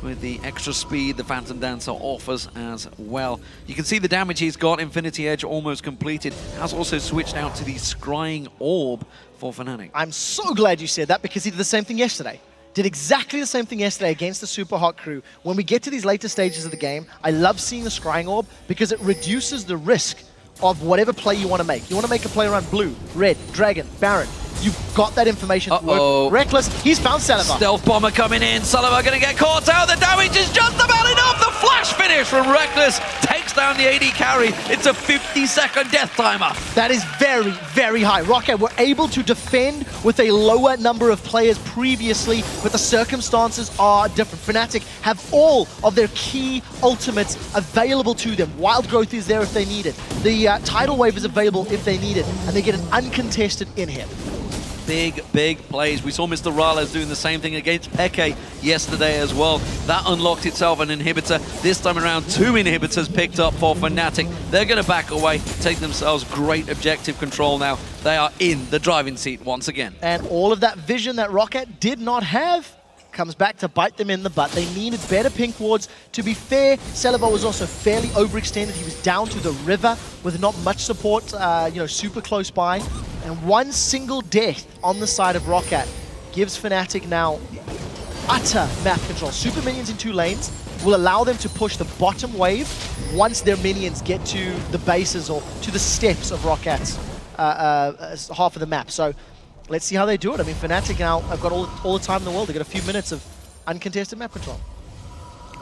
With the extra speed the Phantom Dancer offers as well. You can see the damage he's got. Infinity Edge almost completed. Has also switched out to the Scrying Orb for FNATIC. I'm so glad you said that because he did the same thing yesterday. Did exactly the same thing yesterday against the Super Hot crew. When we get to these later stages of the game, I love seeing the Scrying Orb because it reduces the risk of whatever play you want to make. You want to make a play around blue, red, dragon, Baron. You've got that information to work. Rekkles, he's found Celaver. Stealth Bomber coming in. Celaver going to get caught out. The damage is just about enough. The flash finish from Rekkles takes down the AD carry. It's a 50-second death timer. That is very, very high. Roccat were able to defend with a lower number of players previously, but the circumstances are different. FNATIC have all of their key ultimates available to them. Wild Growth is there if they need it. The Tidal Wave is available if they need it, and they get an uncontested in-hit. Big plays. We saw Mr. Rales doing the same thing against xPeke yesterday as well. That unlocked itself an inhibitor. This time around, 2 inhibitors picked up for FNATIC. They're going to back away, take themselves great objective control now. They are in the driving seat once again. And all of that vision that Roccat did not have comes back to bite them in the butt. They needed better pink wards. To be fair, Celaver was also fairly overextended. He was down to the river with not much support, super close by. And one single death on the side of Roccat gives FNATIC now utter map control. Super Minions in 2 lanes will allow them to push the bottom wave once their minions get to the bases or to the steps of Rockat's half of the map. So let's see how they do it. I mean, FNATIC now have got all the time in the world. They've got a few minutes of uncontested map control.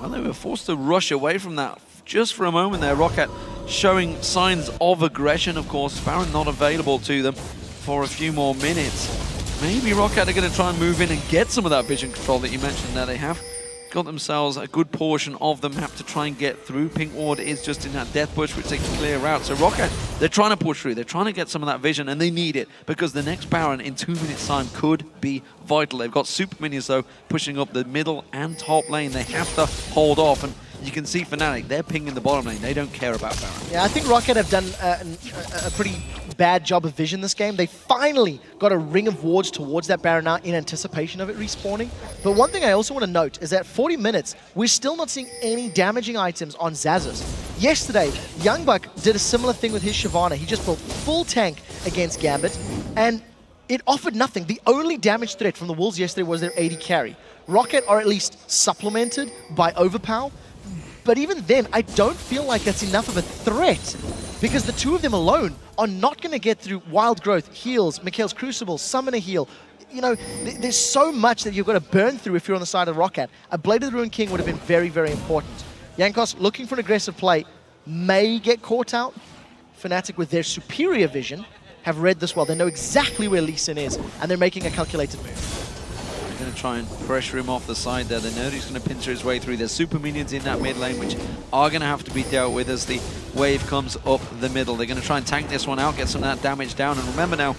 Well, they were forced to rush away from that just for a moment there. Roccat showing signs of aggression, of course. Baron not available to them for a few more minutes. Maybe Roccat are going to try and move in and get some of that vision control that you mentioned there. They have got themselves a good portion of the map to try and get through. Pink Ward is just in that death push, which they can clear out. So Roccat, they're trying to push through. They're trying to get some of that vision, and they need it because the next Baron in 2 minutes' time could be vital. They've got Super Minions, though, pushing up the middle and top lane. They have to hold off, and you can see FNATIC, they're pinging the bottom lane. They don't care about Baron. Yeah, I think Roccat have done a pretty bad job of vision this game. They finally got a ring of wards towards that Baron now in anticipation of it respawning. But one thing I also want to note is that 40 minutes, we're still not seeing any damaging items on xAZ. Yesterday, YoungBuck did a similar thing with his Shyvana. He just built full tank against Gambit, and it offered nothing. The only damage threat from the Wolves yesterday was their AD carry. Roccat are at least supplemented by Overpow, but even then, I don't feel like that's enough of a threat, because the two of them alone are not going to get through Wild Growth, heals, Mikhail's Crucible, Summon a heal. You know, there's so much that you've got to burn through if you're on the side of Roccat. A Blade of the Ruined King would have been very, very important. Jankos, looking for an aggressive play, may get caught out. FNATIC, with their superior vision, have read this well. They know exactly where Lee Sin is, and they're making a calculated move. They're going to try and pressure him off the side there. They know he's going to pincer his way through. There's super minions in that mid lane, which are going to have to be dealt with as the wave comes up the middle. They're going to try and tank this one out, get some of that damage down, and remember now,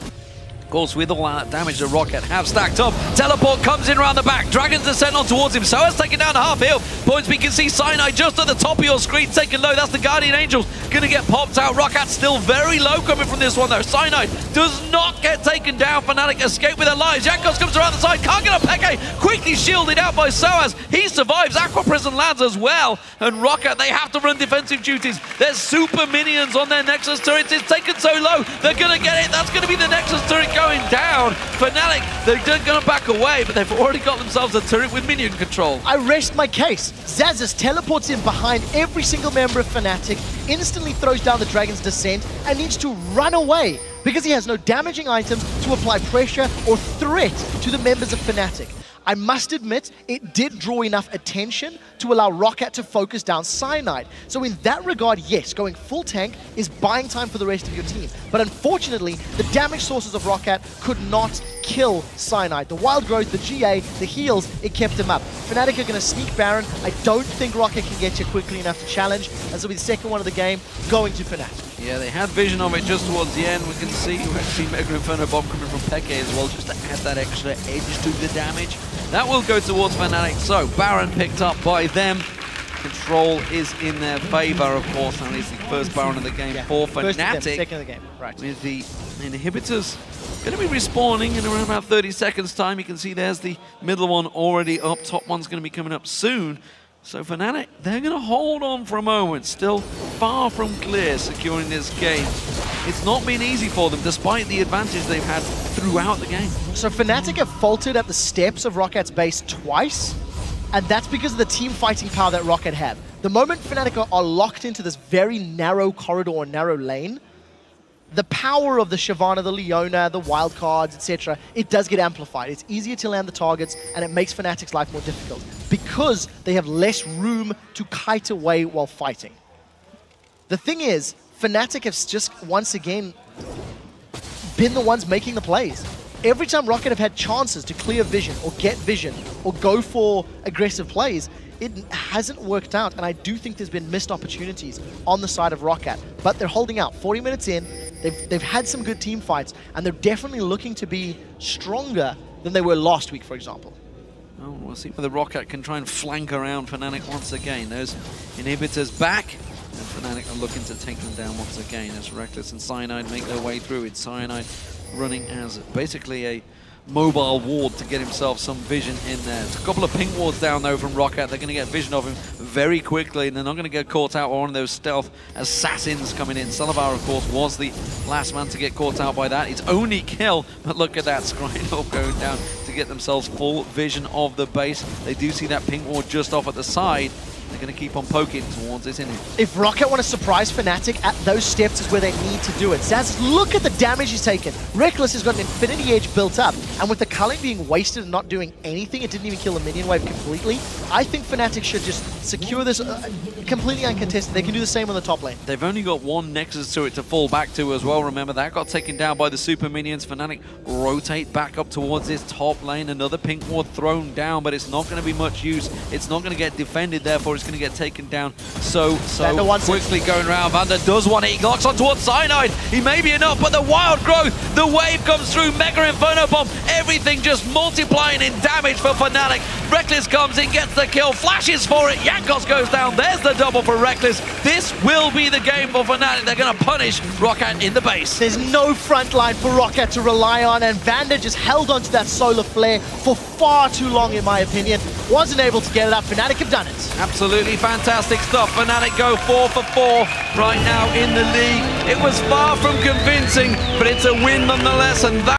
of course, with all that damage that Roccat have stacked up, Teleport comes in around the back. Dragons are sent on towards him. sOAZ taken down a half heal. Points, we can see Cyanide just at the top of your screen taken low. That's the Guardian Angels going to get popped out. Roccat still very low coming from this one though. Cyanide does not get taken down. FNATIC escape with their lives. Jankos comes around the side. Can't get a xPeke. Quickly shielded out by sOAZ. He survives. Aqua Prison lands as well. And Roccat, they have to run defensive duties. There's super minions on their Nexus turret. It's taken so low. They're going to get it. That's going to be the Nexus turret going down. FNATIC, they're going to back away, but they've already got themselves a turret with minion control. I rest my case. xAZ teleports in behind every single member of FNATIC, instantly throws down the Dragon's Descent, and needs to run away because he has no damaging items to apply pressure or threat to the members of FNATIC. I must admit, it did draw enough attention to allow Roccat to focus down Cyanide. So in that regard, yes, going full tank is buying time for the rest of your team. But unfortunately, the damage sources of Roccat could not kill Cyanide. The Wild Growth, the GA, the heals, it kept him up. FNATIC are going to sneak Baron. I don't think Roccat can get you quickly enough to challenge. As will be the second one of the game, going to FNATIC. Yeah, they had vision of it just towards the end. We can see Mega Inferno Bomb coming from xPeke as well, just to add that extra edge to the damage. That will go towards FNATIC. So, Baron picked up by them. Control is in their favor, of course, and it's the first Baron of the game for FNATIC. Second of the game, right. With the inhibitors going to be respawning in around about 30 seconds time. You can see there's the middle one already up. Top one's going to be coming up soon. So FNATIC, they're going to hold on for a moment. Still far from clear securing this game. It's not been easy for them, despite the advantage they've had throughout the game. So FNATIC have faltered at the steps of Rockat's base twice, and that's because of the team fighting power that Roccat have. The moment FNATIC are locked into this very narrow corridor or narrow lane, the power of the Shyvana, the Leona, the wildcards, etc., it does get amplified. It's easier to land the targets, and it makes FNATIC's life more difficult because they have less room to kite away while fighting. The thing is, FNATIC have just once again been the ones making the plays. Every time Roccat have had chances to clear vision or get vision or go for aggressive plays, it hasn't worked out, and I do think there's been missed opportunities on the side of Roccat. But they're holding out. 40 minutes in, they've had some good team fights, and they're definitely looking to be stronger than they were last week, for example. Oh, we'll see whether Roccat can try and flank around FNATIC once again. Those inhibitors back, and FNATIC are looking to take them down once again as Rekkles and Cyanide make their way through. It's Cyanide running as basically a mobile ward to get himself some vision in there. It's a couple of pink wards down though from Roccat. They're going to get vision of him very quickly, and they're not going to get caught out by one of those stealth assassins coming in. Celaver, of course, was the last man to get caught out by that. It's only kill, but look at that, Scrino going down to get themselves full vision of the base. They do see that pink ward just off at the side. They're going to keep on poking towards it, isn't it? If Roccat want to surprise FNATIC, at those steps is where they need to do it. xAZ, look at the damage he's taken. Rekkles has got an Infinity Edge built up, and with the culling being wasted and not doing anything, it didn't even kill the minion wave completely. I think FNATIC should just secure this completely uncontested. They can do the same on the top lane. They've only got one Nexus turret to fall back to as well. Remember, that got taken down by the super minions. FNATIC rotate back up towards this top lane. Another pink ward thrown down, but it's not going to be much use. It's not going to get defended, therefore it's going to get taken down so quickly going around. VandeR does want it. He locks on towards Cyanide. He may be enough, but the Wild Growth, the wave comes through. Mega Inferno Bomb, everything just multiplying in damage for FNATIC. Rekkles comes in, gets the kill, flashes for it. Jankos goes down. There's the double for Rekkles. This will be the game for FNATIC. They're going to punish Roccat in the base. There's no front line for Roccat to rely on, and VandeR just held onto that solar flare for far too long, in my opinion. Wasn't able to get it up. FNATIC have done it. Absolutely fantastic stuff. FNATIC go 4 for 4 right now in the league. It was far from convincing, but it's a win nonetheless, and that